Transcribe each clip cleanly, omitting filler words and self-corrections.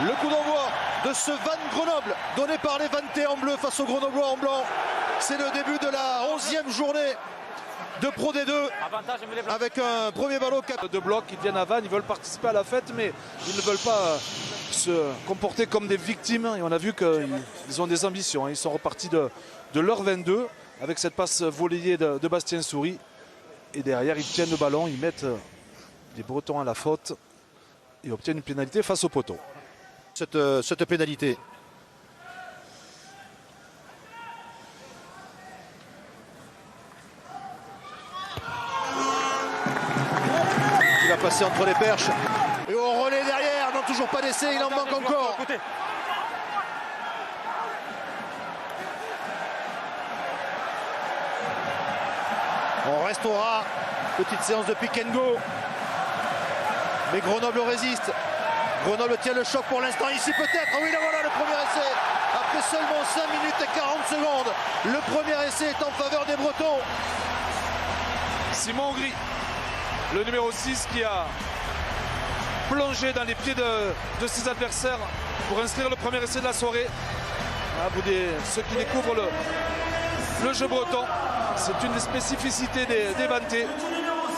Le coup d'envoi de ce Vannes Grenoble donné par les Vannetais en bleu face aux Grenoblois en blanc. C'est le début de la 11e journée de Pro D2 avec un premier ballon de bloc. Ils viennent à Vannes, ils veulent participer à la fête, mais ils ne veulent pas se comporter comme des victimes. Et on a vu qu'ils ont des ambitions. Ils sont repartis de leur 22 avec cette passe volleyée de Bastien Souris. Et derrière, ils tiennent le ballon, ils mettent les Bretons à la faute et obtiennent une pénalité face au poteau. Cette pénalité. Il va passer entre les perches. Et au relais derrière, non, toujours pas d'essai, il en manque encore. On restaura. Petite séance de pick and go. Mais Grenoble résiste. Grenoble tient le choc pour l'instant. Ici peut-être. Oui, là voilà le premier essai. Après seulement 5 minutes et 40 secondes. Le premier essai est en faveur des Bretons. Simon Augry, le numéro 6 qui a plongé dans les pieds de ses adversaires pour inscrire le premier essai de la soirée. À vous ceux qui découvrent le jeu breton, c'est une des spécificités des Vannetais.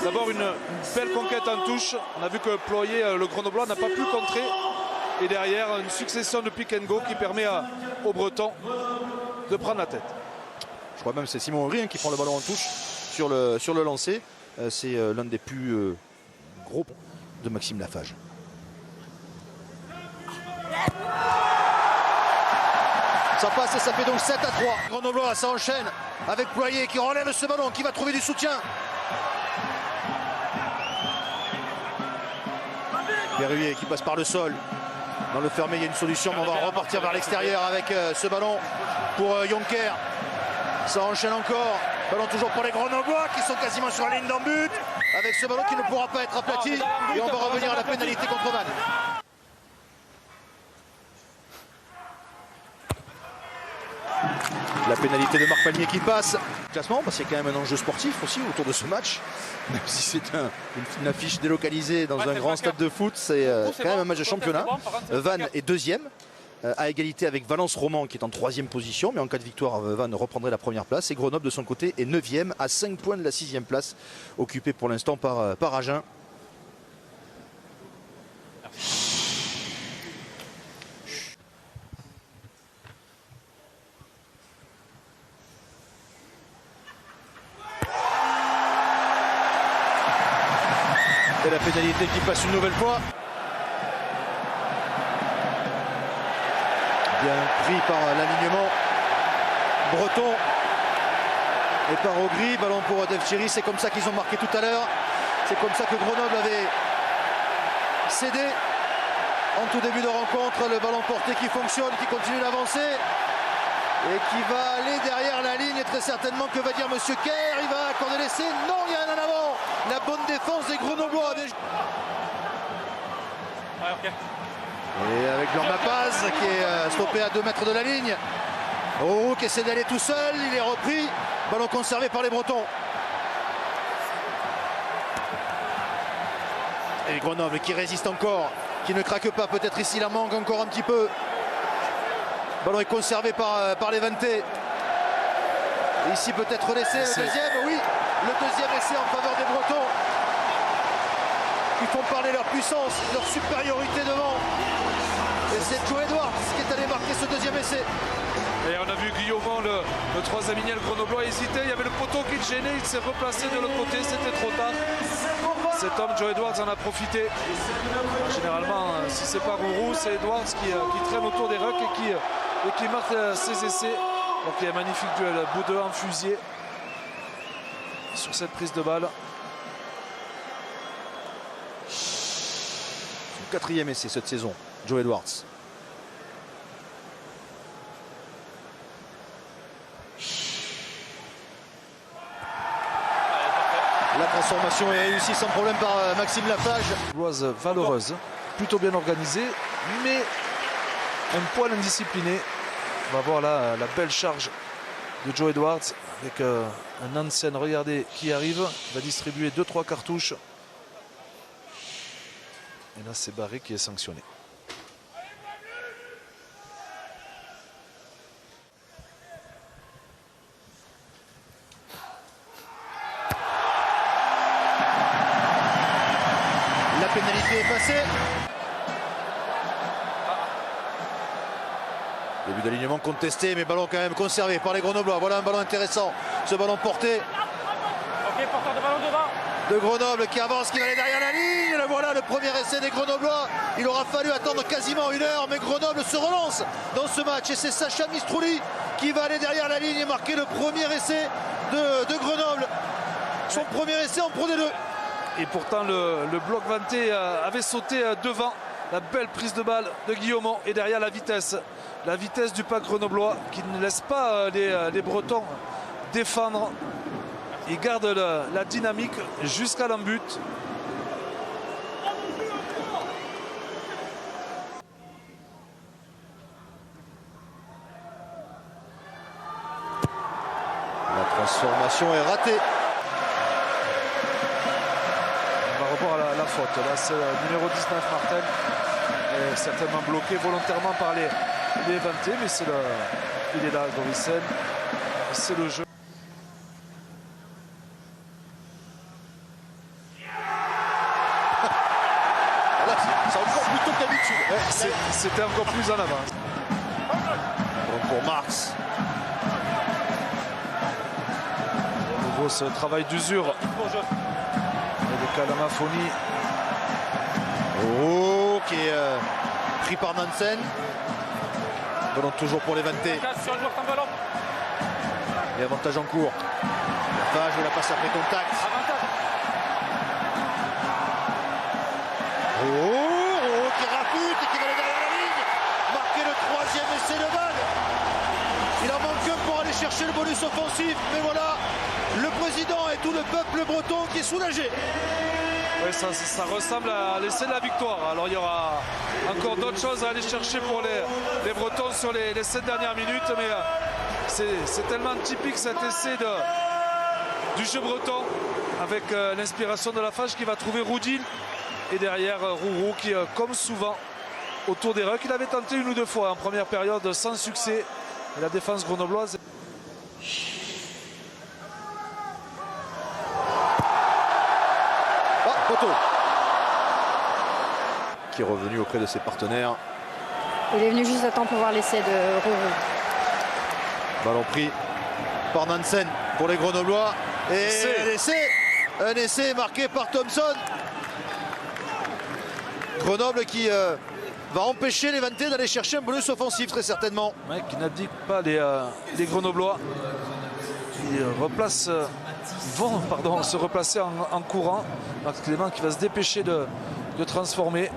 D'abord une belle conquête en touche. On a vu que Ployer, le Grenoblois, n'a pas pu contrer. Et derrière, une succession de pick and go qui permet aux Bretons de prendre la tête. Je crois même que c'est Simon Augry qui prend le ballon en touche sur le lancer. C'est l'un des plus gros de Maxime Lafage. Ça passe et ça fait donc 7-3. Grenoblois, ça enchaîne avec Ployer qui relève ce ballon, qui va trouver du soutien. Berruyer qui passe par le sol. Dans le fermé, il y a une solution, mais on va repartir vers l'extérieur avec ce ballon pour Jonker. Ça enchaîne encore. Ballon toujours pour les Grenoblois qui sont quasiment sur la ligne d'en but. Avec ce ballon qui ne pourra pas être aplati. Et on va revenir à la pénalité contre Vannes. La pénalité de Marc Palmier qui passe. Classement, parce qu'il y a quand même un enjeu sportif aussi autour de ce match. Même si c'est une affiche délocalisée dans un grand stade de foot, c'est quand même un match de championnat. Vannes est deuxième, à égalité avec Valence Roman qui est en 3e position. Mais en cas de victoire, Vannes reprendrait la première place. Et Grenoble de son côté est 9e à 5 points de la 6e place, occupée pour l'instant par Agen. Et la pénalité qui passe une nouvelle fois. Bien pris par l'alignement breton et par Augry. Ballon pour Devchiri. C'est comme ça qu'ils ont marqué tout à l'heure. C'est comme ça que Grenoble avait cédé en tout début de rencontre. Le ballon porté qui fonctionne, qui continue d'avancer et qui va aller derrière la ligne. Et très certainement, que va dire Monsieur Kerr? Il va accorder l'essai. Non, il y a un en avant. La bonne défense des Grenoblois. Et avec leur Mapaz qui est stoppé à 2 mètres de la ligne. Roux qui essaie d'aller tout seul. Il est repris. Ballon conservé par les Bretons. Et Grenoble qui résiste encore. Qui ne craque pas. Peut-être ici la manque encore un petit peu. Ballon est conservé par les Vannetais. Ici peut-être l'essai, le deuxième, oui. Le deuxième essai en faveur des Bretons. Qui font parler leur puissance, leur supériorité devant. Et c'est Joe Edwards qui est allé marquer ce deuxième essai. Et on a vu Guillaumont, le 3e lignel Grenoblois, hésiter. Il y avait le poteau qui le gênait, il s'est replacé de l'autre côté, c'était trop tard. Cet homme, Joe Edwards, en a profité. Généralement, si c'est pas Rourou, c'est Edwards qui traîne autour des rucks et qui marque ses essais. Donc il y a un magnifique duel, Boudeux en fusier sur cette prise de balle. Son 4e essai cette saison, Joe Edwards. La transformation est réussie sans problème par Maxime Lafage. Bloise valeureuse, plutôt bien organisée, mais un poil indiscipliné. On va voir là la belle charge de Joe Edwards avec un Hansen, regardez, qui arrive. Il va distribuer 2-3 cartouches. Et là, c'est Barré qui est sanctionné. passé. Début d'alignement contesté, mais ballon quand même conservé par les Grenoblois. Voilà un ballon intéressant. Ce ballon porté. Ok, porteur de ballon devant. De Grenoble qui avance, qui va aller derrière la ligne. Et voilà le premier essai des Grenoblois. Il aura fallu attendre quasiment 1 heure, mais Grenoble se relance dans ce match. Et c'est Sacha Mistrouli qui va aller derrière la ligne et marquer le premier essai de Grenoble. Son premier essai en Pro D2. Et pourtant le bloc vanté avait sauté devant. La belle prise de balle de Guillaumont et derrière la vitesse du pack grenoblois qui ne laisse pas les Bretons défendre. Ils gardent la dynamique jusqu'à l'embut. La transformation est ratée. On va revoir la faute. Là, c'est le numéro 19, Martel. Est certainement bloqué volontairement par les vantés, mais il est là, Goricen. C'est le jeu. C'est encore plus tôt que d'habitude. C'était encore plus en avance. Donc pour Marx. De nouveau ce travail d'usure. Et de Kalamafoni. Oh, qui est pris par Nansen. Ballon toujours pour les vantés. Et avantage en cours. Lepage veut la passe après contact. Oh, qui rafute et qui va aller derrière la ligne. Marquer le 3e essai de balle. Il en manque un pour aller chercher le bonus offensif. Mais voilà, le président et tout le peuple breton qui est soulagé. Oui, ça ressemble à l'essai de la victoire. Alors il y aura encore d'autres choses à aller chercher pour les Bretons sur les 7 dernières minutes. Mais c'est tellement typique cet essai du jeu breton avec l'inspiration de Lafage qui va trouver Roudil. Et derrière Rourou qui, comme souvent, autour des rucks, il avait tenté 1 ou 2 fois en première période sans succès. Et la défense grenobloise. Poteau. Qui est revenu auprès de ses partenaires. Il est venu juste à temps pour voir l'essai de Rourou. Ballon pris par Nansen pour les Grenoblois. Et un essai marqué par Thompson. Grenoble qui va empêcher les vantés d'aller chercher un bonus offensif très certainement. Ouais, qui n'abdique pas les Grenoblois. Qui vont se replacer en courant. Max Clément qui va se dépêcher de transformer.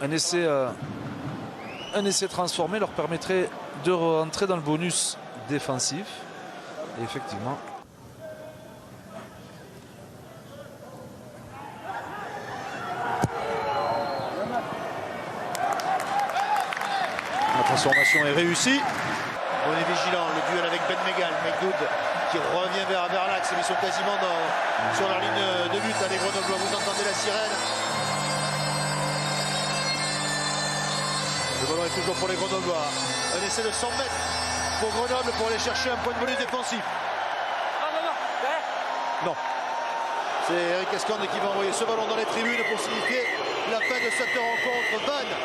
Un essai transformé leur permettrait de rentrer dans le bonus défensif. Et effectivement. La transformation est réussie. On est vigilant, le duel avec Ben Megal, Mekdoud qui revient vers l'axe, mais ils sont quasiment sur leur ligne de but. Les Grenoblois, vous entendez la sirène. Le ballon est toujours pour les Grenoblois. Un essai de 100 mètres pour Grenoble pour aller chercher un point de bonus défensif. Non. C'est Eric Escande qui va envoyer ce ballon dans les tribunes pour signifier la fin de cette rencontre. Vannes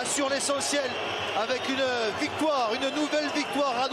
assure l'essentiel avec une victoire, une nouvelle victoire.